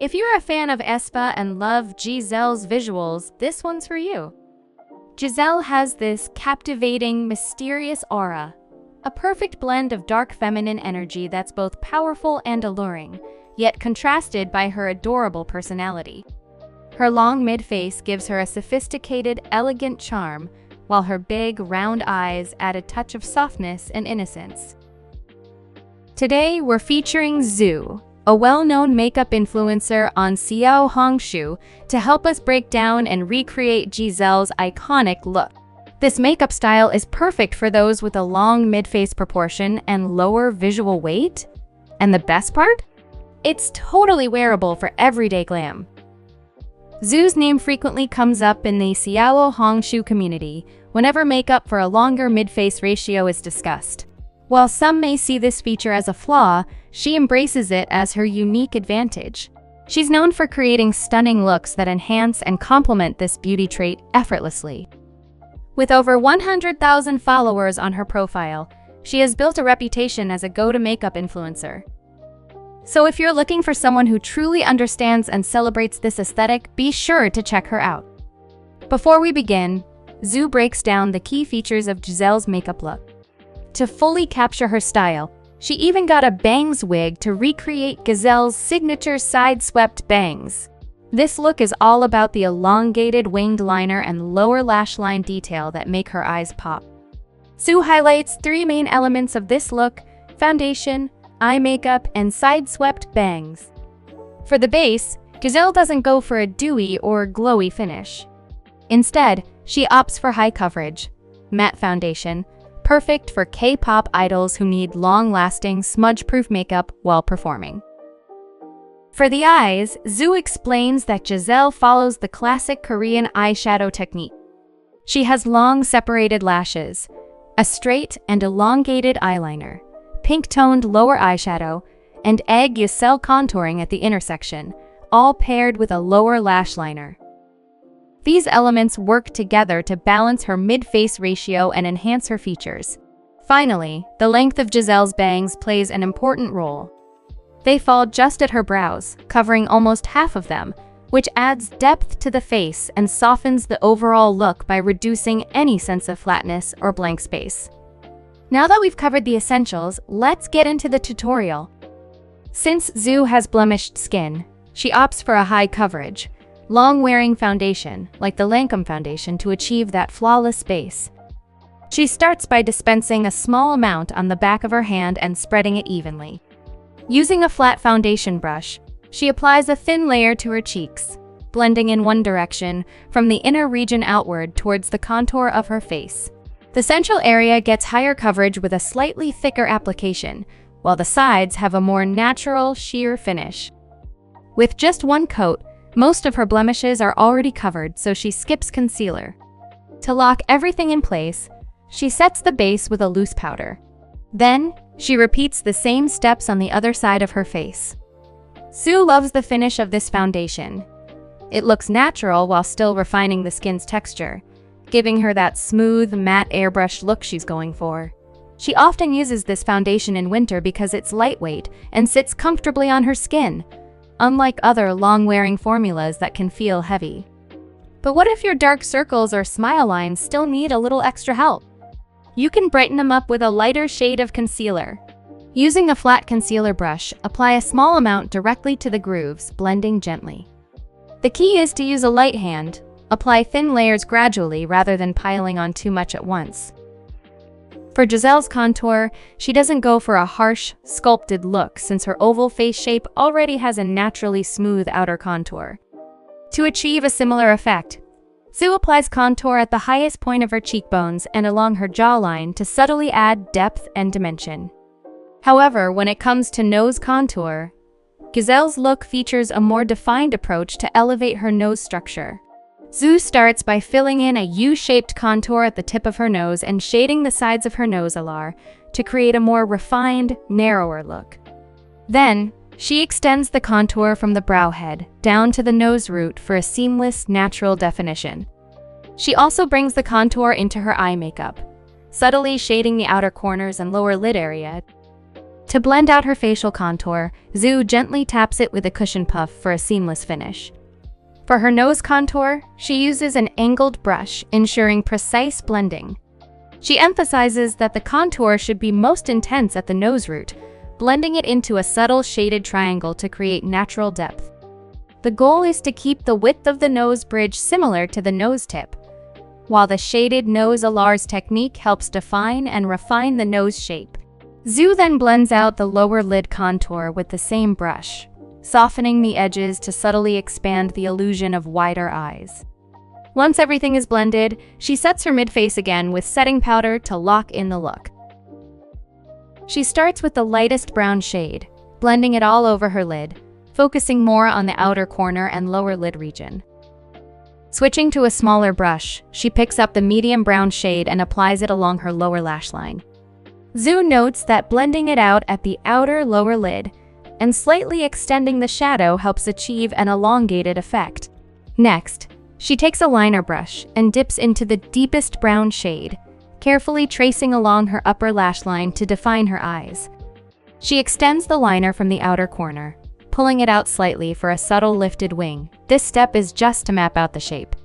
If you're a fan of Aespa and love Giselle's visuals, this one's for you. Giselle has this captivating, mysterious aura, a perfect blend of dark feminine energy that's both powerful and alluring, yet contrasted by her adorable personality. Her long mid-face gives her a sophisticated, elegant charm, while her big, round eyes add a touch of softness and innocence. Today, we're featuring Xu, a well-known makeup influencer on XiaoHongShu, to help us break down and recreate Giselle's iconic look. This makeup style is perfect for those with a long mid-face proportion and lower visual weight. And the best part? It's totally wearable for everyday glam. Xu's name frequently comes up in the XiaoHongShu community whenever makeup for a longer mid-face ratio is discussed. While some may see this feature as a flaw, she embraces it as her unique advantage. She's known for creating stunning looks that enhance and complement this beauty trait effortlessly. With over 100,000 followers on her profile, she has built a reputation as a go-to makeup influencer. So if you're looking for someone who truly understands and celebrates this aesthetic, be sure to check her out. Before we begin, Xu breaks down the key features of Giselle's makeup look. To fully capture her style, she even got a bangs wig to recreate Giselle's signature side-swept bangs. This look is all about the elongated winged liner and lower lash line detail that make her eyes pop. Xu highlights three main elements of this look: foundation, eye makeup, and side-swept bangs. For the base, Giselle doesn't go for a dewy or glowy finish. Instead, she opts for high coverage, matte foundation, perfect for K-pop idols who need long-lasting, smudge-proof makeup while performing. For the eyes, Xu explains that Giselle follows the classic Korean eyeshadow technique. She has long, separated lashes, a straight and elongated eyeliner, pink-toned lower eyeshadow, and egg-Giselle contouring at the intersection, all paired with a lower lash liner. These elements work together to balance her mid-face ratio and enhance her features. Finally, the length of Giselle's bangs plays an important role. They fall just at her brows, covering almost half of them, which adds depth to the face and softens the overall look by reducing any sense of flatness or blank space. Now that we've covered the essentials, let's get into the tutorial. Since Xu has blemished skin, she opts for a high coverage, long-wearing foundation, like the Lancome foundation, to achieve that flawless base. She starts by dispensing a small amount on the back of her hand and spreading it evenly. Using a flat foundation brush, she applies a thin layer to her cheeks, blending in one direction, from the inner region outward towards the contour of her face. The central area gets higher coverage with a slightly thicker application, while the sides have a more natural, sheer finish. With just one coat, most of her blemishes are already covered, so she skips concealer. To lock everything in place, she sets the base with a loose powder. Then, she repeats the same steps on the other side of her face. Xu loves the finish of this foundation. It looks natural while still refining the skin's texture, giving her that smooth, matte airbrush look she's going for. She often uses this foundation in winter because it's lightweight and sits comfortably on her skin, unlike other long-wearing formulas that can feel heavy. But what if your dark circles or smile lines still need a little extra help? You can brighten them up with a lighter shade of concealer. Using a flat concealer brush, apply a small amount directly to the grooves, blending gently. The key is to use a light hand. Apply thin layers gradually rather than piling on too much at once. For Giselle's contour, she doesn't go for a harsh, sculpted look since her oval face shape already has a naturally smooth outer contour. To achieve a similar effect, Xu applies contour at the highest point of her cheekbones and along her jawline to subtly add depth and dimension. However, when it comes to nose contour, Giselle's look features a more defined approach to elevate her nose structure. Xu starts by filling in a U-shaped contour at the tip of her nose and shading the sides of her nose alar to create a more refined, narrower look. Then, she extends the contour from the brow head down to the nose root for a seamless, natural definition. She also brings the contour into her eye makeup, subtly shading the outer corners and lower lid area. To blend out her facial contour, Xu gently taps it with a cushion puff for a seamless finish. For her nose contour, she uses an angled brush, ensuring precise blending. She emphasizes that the contour should be most intense at the nose root, blending it into a subtle shaded triangle to create natural depth. The goal is to keep the width of the nose bridge similar to the nose tip, while the shaded nose alluring technique helps define and refine the nose shape. Xu then blends out the lower lid contour with the same brush, softening the edges to subtly expand the illusion of wider eyes. Once everything is blended, she sets her mid-face again with setting powder to lock in the look. She starts with the lightest brown shade, blending it all over her lid, focusing more on the outer corner and lower lid region. Switching to a smaller brush, she picks up the medium brown shade and applies it along her lower lash line. Xu notes that blending it out at the outer lower lid and slightly extending the shadow helps achieve an elongated effect. Next, she takes a liner brush and dips into the deepest brown shade, carefully tracing along her upper lash line to define her eyes. She extends the liner from the outer corner, pulling it out slightly for a subtle lifted wing. This step is just to map out the shape.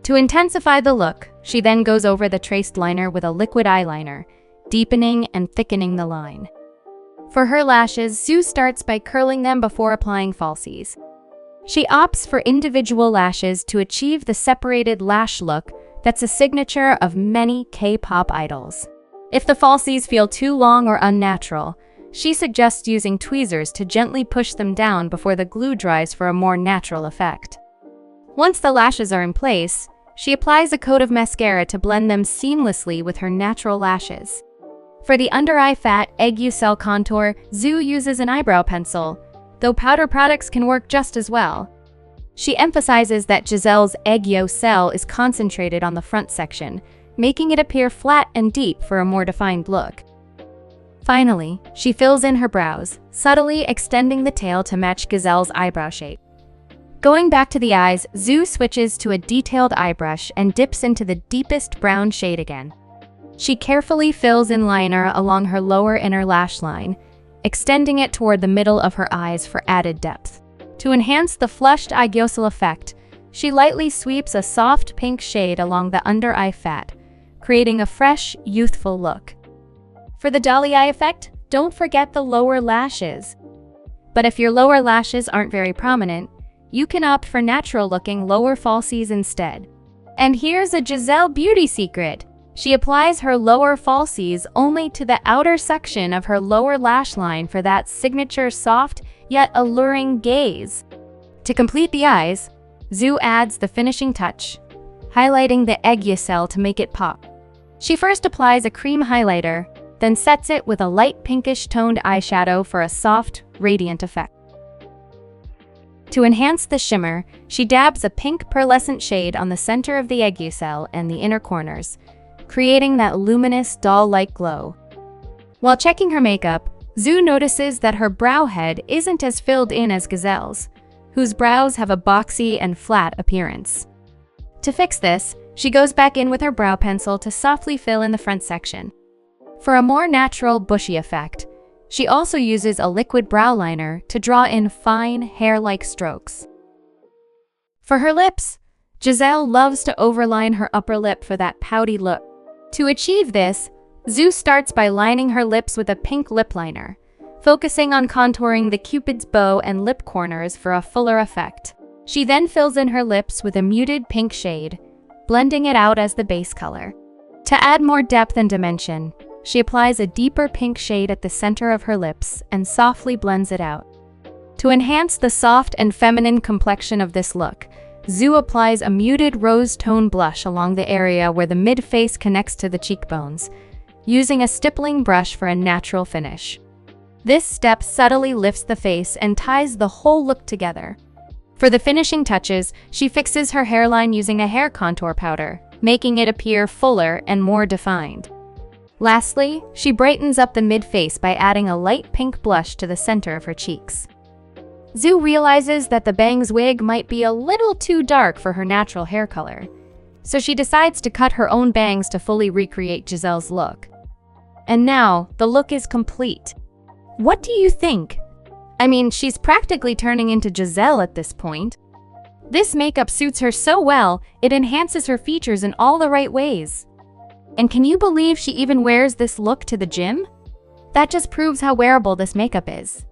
To intensify the look, she then goes over the traced liner with a liquid eyeliner, deepening and thickening the line. For her lashes, Xu starts by curling them before applying falsies. She opts for individual lashes to achieve the separated lash look that's a signature of many K-pop idols. If the falsies feel too long or unnatural, she suggests using tweezers to gently push them down before the glue dries for a more natural effect. Once the lashes are in place, she applies a coat of mascara to blend them seamlessly with her natural lashes. For the under-eye fat egg cell contour, Xu uses an eyebrow pencil, though powder products can work just as well. She emphasizes that Giselle's egg cell is concentrated on the front section, making it appear flat and deep for a more defined look. Finally, she fills in her brows, subtly extending the tail to match Giselle's eyebrow shape. Going back to the eyes, Xu switches to a detailed eye brush and dips into the deepest brown shade again. She carefully fills in liner along her lower inner lash line, extending it toward the middle of her eyes for added depth. To enhance the flushed eyegosal effect, she lightly sweeps a soft pink shade along the under-eye fat, creating a fresh, youthful look. For the dolly eye effect, don't forget the lower lashes. But if your lower lashes aren't very prominent, you can opt for natural-looking lower falsies instead. And here's a Giselle beauty secret. She applies her lower falsies only to the outer section of her lower lash line for that signature soft yet alluring gaze. To complete the eyes, Xu adds the finishing touch, highlighting the egg cell to make it pop. She first applies a cream highlighter, then sets it with a light pinkish toned eyeshadow for a soft, radiant effect. To enhance the shimmer, she dabs a pink pearlescent shade on the center of the egg cell and the inner corners, creating that luminous, doll-like glow. While checking her makeup, Xu notices that her brow head isn't as filled in as Giselle's, whose brows have a boxy and flat appearance. To fix this, she goes back in with her brow pencil to softly fill in the front section. For a more natural, bushy effect, she also uses a liquid brow liner to draw in fine, hair-like strokes. For her lips, Giselle loves to overline her upper lip for that pouty look. To achieve this, Xu starts by lining her lips with a pink lip liner, focusing on contouring the cupid's bow and lip corners for a fuller effect. She then fills in her lips with a muted pink shade, blending it out as the base color. To add more depth and dimension, she applies a deeper pink shade at the center of her lips and softly blends it out. To enhance the soft and feminine complexion of this look, Xu applies a muted rose tone blush along the area where the mid-face connects to the cheekbones, using a stippling brush for a natural finish. This step subtly lifts the face and ties the whole look together. For the finishing touches, she fixes her hairline using a hair contour powder, making it appear fuller and more defined. Lastly, she brightens up the mid-face by adding a light pink blush to the center of her cheeks. Xu realizes that the bangs wig might be a little too dark for her natural hair color, So she decides to cut her own bangs to fully recreate Giselle's look. And now, the look is complete. What do you think? I mean, she's practically turning into Giselle at this point. This makeup suits her so well, it enhances her features in all the right ways. And can you believe she even wears this look to the gym? That just proves how wearable this makeup is.